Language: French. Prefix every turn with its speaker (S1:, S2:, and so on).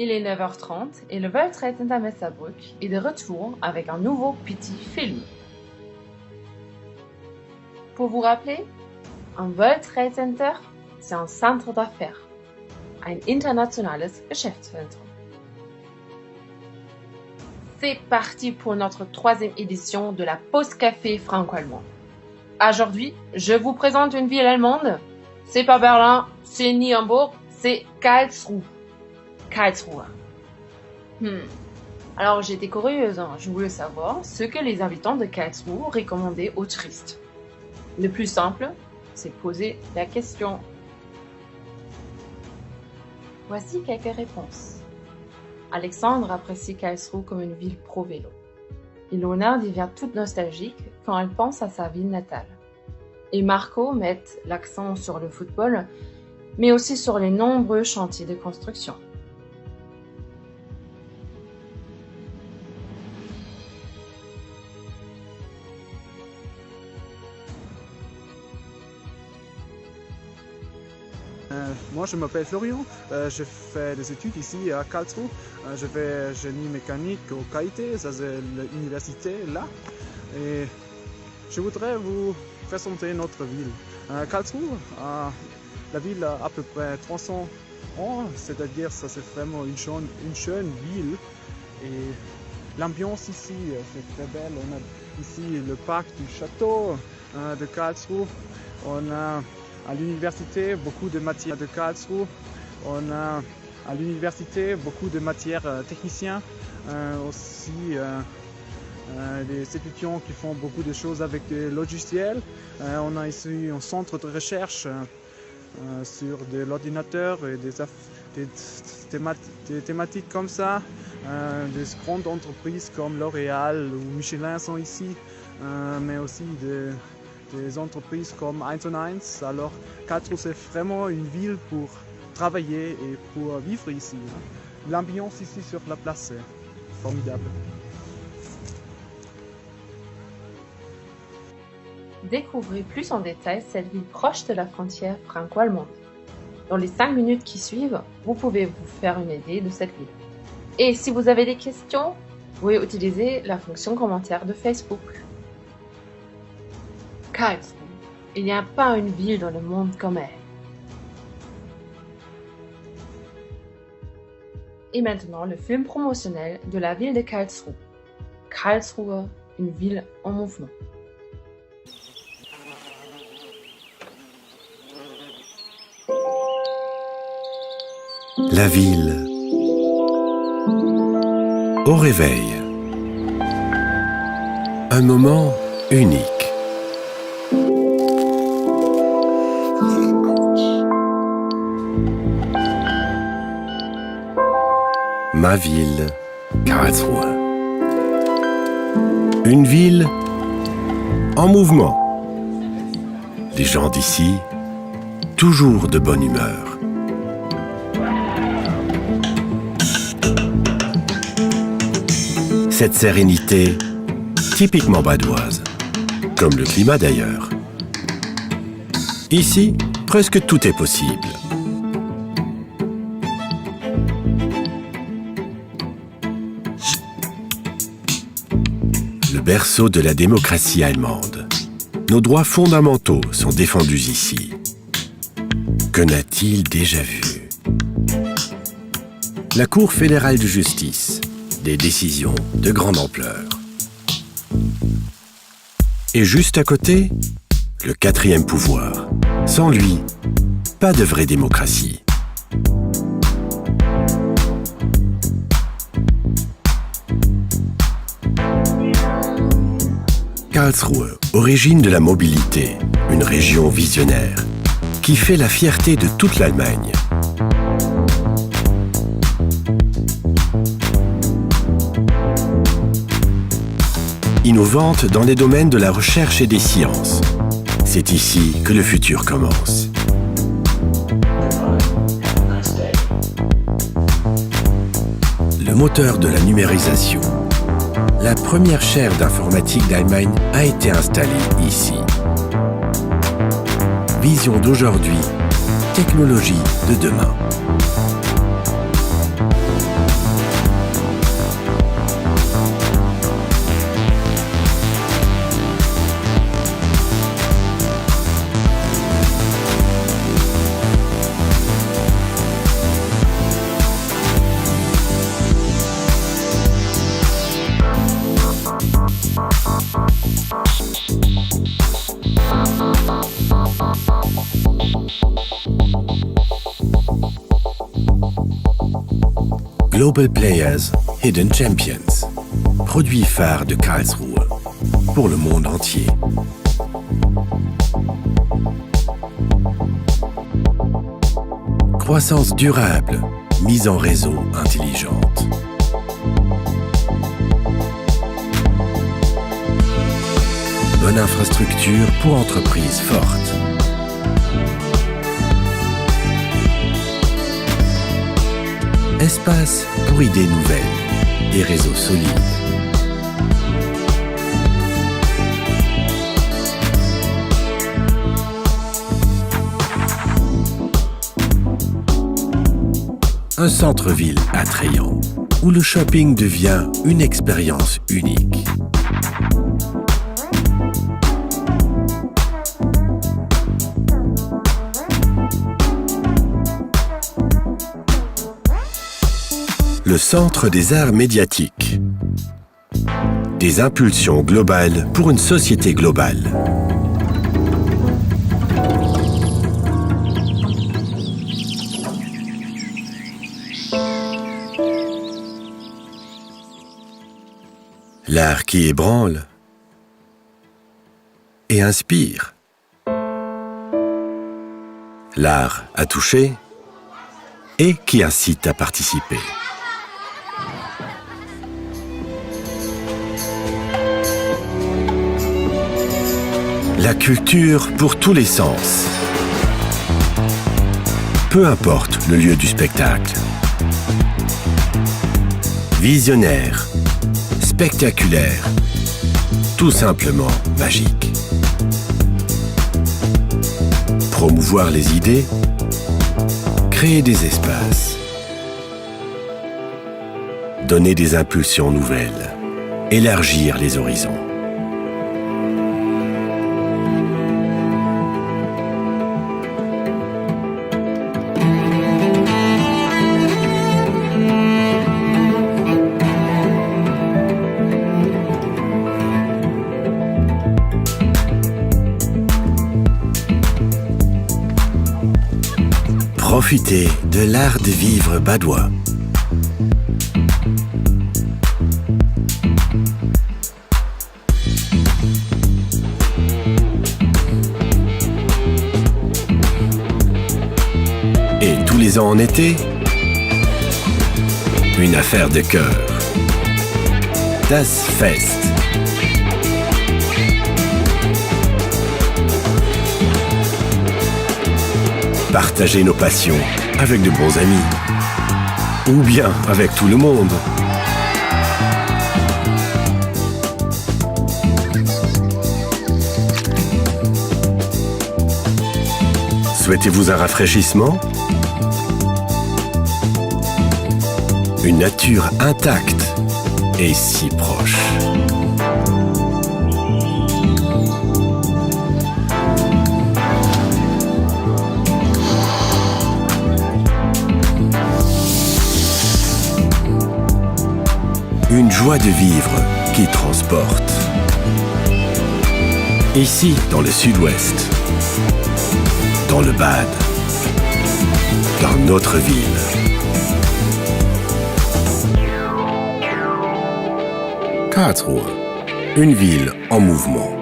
S1: Il est 9h30 et le World Trade Center Messerbruck est de retour avec un nouveau petit film. Pour vous rappeler, un World Trade Center, c'est un centre d'affaires, ein internationales Geschäftszentrum. C'est parti pour notre 3e édition de la Pause Café franco-allemande. Aujourd'hui, je vous présente une ville allemande. C'est pas Berlin, c'est ni Hambourg, c'est Karlsruhe. Karlsruhe. Alors j'étais curieuse, je voulais savoir ce que les habitants de Karlsruhe recommandaient aux touristes. Le plus simple, c'est poser la question. Voici quelques réponses. Alexandre apprécie Karlsruhe comme une ville pro-vélo. Ilona devient toute nostalgique quand elle pense à sa ville natale. Et Marco met l'accent sur le football, mais aussi sur les nombreux chantiers de construction.
S2: Moi, je m'appelle Florian, je fais des études ici à Karlsruhe. Je fais génie mécanique au KIT, ça c'est l'université là. Et je voudrais vous présenter notre ville. Karlsruhe, la ville a à peu près 300 ans, c'est-à-dire ça c'est vraiment une jeune ville. Et l'ambiance ici, c'est très belle. On a ici le parc du château de Karlsruhe. On a à l'université beaucoup de matières de Karlsruhe. On a à l'université beaucoup de matières techniciens, aussi des étudiants qui font beaucoup de choses avec des logiciels. On a ici un centre de recherche sur de l'ordinateur et des thématiques comme ça. Des grandes entreprises comme L'Oréal ou Michelin sont ici, mais aussi des entreprises comme 1&1. Alors Karlsruhe c'est vraiment une ville pour travailler et pour vivre ici. L'ambiance ici sur la place est formidable.
S1: Découvrez plus en détail cette ville proche de la frontière franco-allemande. Dans les 5 minutes qui suivent, vous pouvez vous faire une idée de cette ville. Et si vous avez des questions, vous pouvez utiliser la fonction commentaire de Facebook. Karlsruhe. Il n'y a pas une ville dans le monde comme elle. Et maintenant, le film promotionnel de la ville de Karlsruhe. Karlsruhe, une ville en mouvement.
S3: La ville. Au réveil. Un moment unique. Ma ville, Karlsruhe. Une ville en mouvement. Les gens d'ici, toujours de bonne humeur. Cette sérénité, typiquement badoise, comme le climat d'ailleurs. Ici, presque tout est possible. Le berceau de la démocratie allemande. Nos droits fondamentaux sont défendus ici. Que n'a-t-il déjà vu? La Cour fédérale de justice, des décisions de grande ampleur. Et juste à côté, le 4e pouvoir. Sans lui, pas de vraie démocratie. Karlsruhe, origine de la mobilité, une région visionnaire, qui fait la fierté de toute l'Allemagne. Innovante dans les domaines de la recherche et des sciences. C'est ici que le futur commence. Le moteur de la numérisation. La première chaire d'informatique d'Allemagne a été installée ici. Vision d'aujourd'hui, technologie de demain. Global Players Hidden Champions, produit phare de Karlsruhe, pour le monde entier. Croissance durable, mise en réseau intelligente. Bonne infrastructure pour entreprises fortes. Espace pour idées nouvelles et réseaux solides. Un centre-ville attrayant, où le shopping devient une expérience unique. Le centre des arts médiatiques. Des impulsions globales pour une société globale. L'art qui ébranle et inspire. L'art à toucher et qui incite à participer. La culture pour tous les sens. Peu importe le lieu du spectacle. Visionnaire, spectaculaire, tout simplement magique. Promouvoir les idées, créer des espaces, donner des impulsions nouvelles, élargir les horizons. Profitez de l'art de vivre badois. Et tous les ans en été, une affaire de cœur. Das Fest. Partager nos passions avec de bons amis. Ou bien avec tout le monde. Souhaitez-vous un rafraîchissement? Une nature intacte et si proche. Une joie de vivre qui transporte. Ici, dans le sud-ouest, dans le Bade, dans notre ville. Karlsruhe, une ville en mouvement.